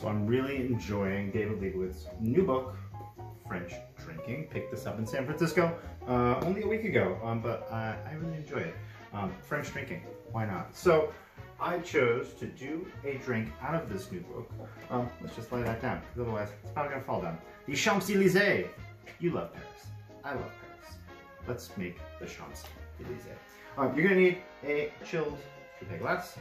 So I'm really enjoying David Leibowitz' new book, French Drinking. Picked this up in San Francisco only a week ago, but I really enjoy it. French Drinking, why not? So I chose to do a drink out of this new book. Let's just lay that down, because otherwise it's probably gonna fall down. The Champs-Élysées. You love Paris. I love Paris. Let's make the Champs-Élysées. You're gonna need a chilled coupe glass.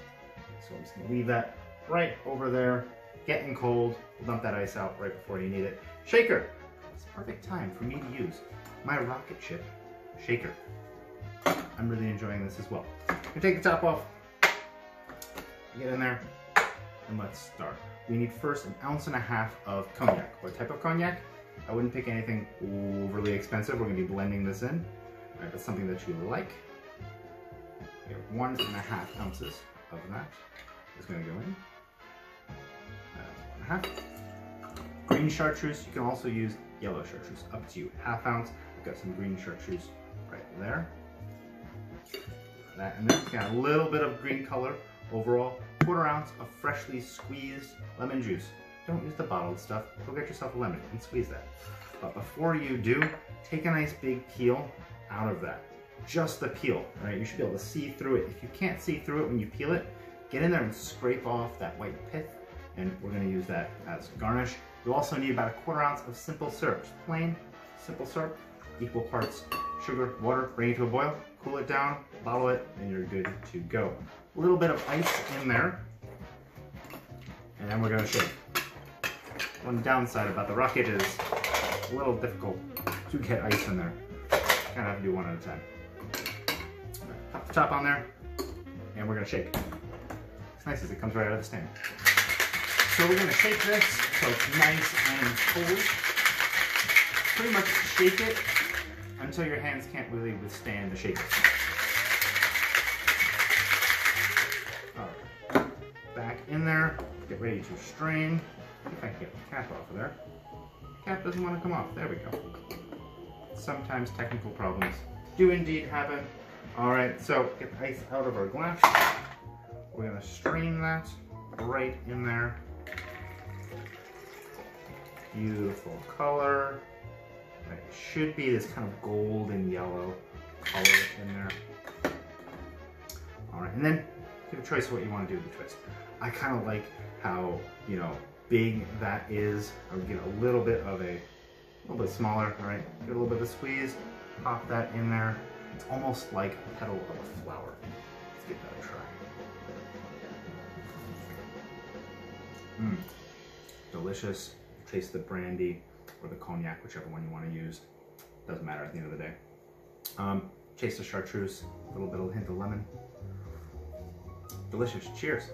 So I'm just gonna leave that right over there. Getting cold. We'll dump that ice out right before you need it. Shaker. It's the perfect time for me to use my rocket ship shaker. I'm really enjoying this as well. I'm gonna take the top off. Get in there, and let's start. We need first 1.5 ounces of cognac. What type of cognac? I wouldn't pick anything overly expensive. We're gonna be blending this in. All right, that's something that you like. We have 1.5 ounces of that is gonna go in. 1.5. Green chartreuse, you can also use yellow chartreuse, up to you. 1/2 ounce, I've got some green chartreuse right there. That in there, got a little bit of green color overall. 1/4 ounce of freshly squeezed lemon juice. Don't use the bottled stuff, go get yourself a lemon and squeeze that. But before you do, take a nice big peel out of that. Just the peel, right? You should be able to see through it. If you can't see through it when you peel it, get in there and scrape off that white pith, and we're gonna use that as garnish. You'll also need about 1/4 ounce of simple syrup. Just plain simple syrup, equal parts sugar, water, bring it to a boil, cool it down, bottle it, and you're good to go. A little bit of ice in there, and then we're gonna shake. One downside about the rocket is a little difficult to get ice in there. Kind of have to do one at a time. Pop the top on there, and we're gonna shake. It's nice as it comes right out of the stand. So we're gonna shake this so it's nice and cold. Pretty much shake it until your hands can't really withstand the shaking. Alright, back in there, get ready to strain. See if I can get the cap off of there. Cap doesn't want to come off, there we go. Sometimes technical problems do indeed happen. Alright, so get the ice out of our glass. We're gonna strain that right in there. Beautiful color. Right, it should be this kind of golden yellow color in there. Alright, and then give a choice of what you want to do with the twist. I kind of like how, you know, big that is. I would get a little bit smaller, right? Get a little bit of squeeze, pop that in there. It's almost like a petal of a flower. Let's give that a try. Delicious. Taste the brandy or the cognac, whichever one you want to use. Doesn't matter at the end of the day. Taste the chartreuse, a little bit of hint of lemon. Delicious. Cheers.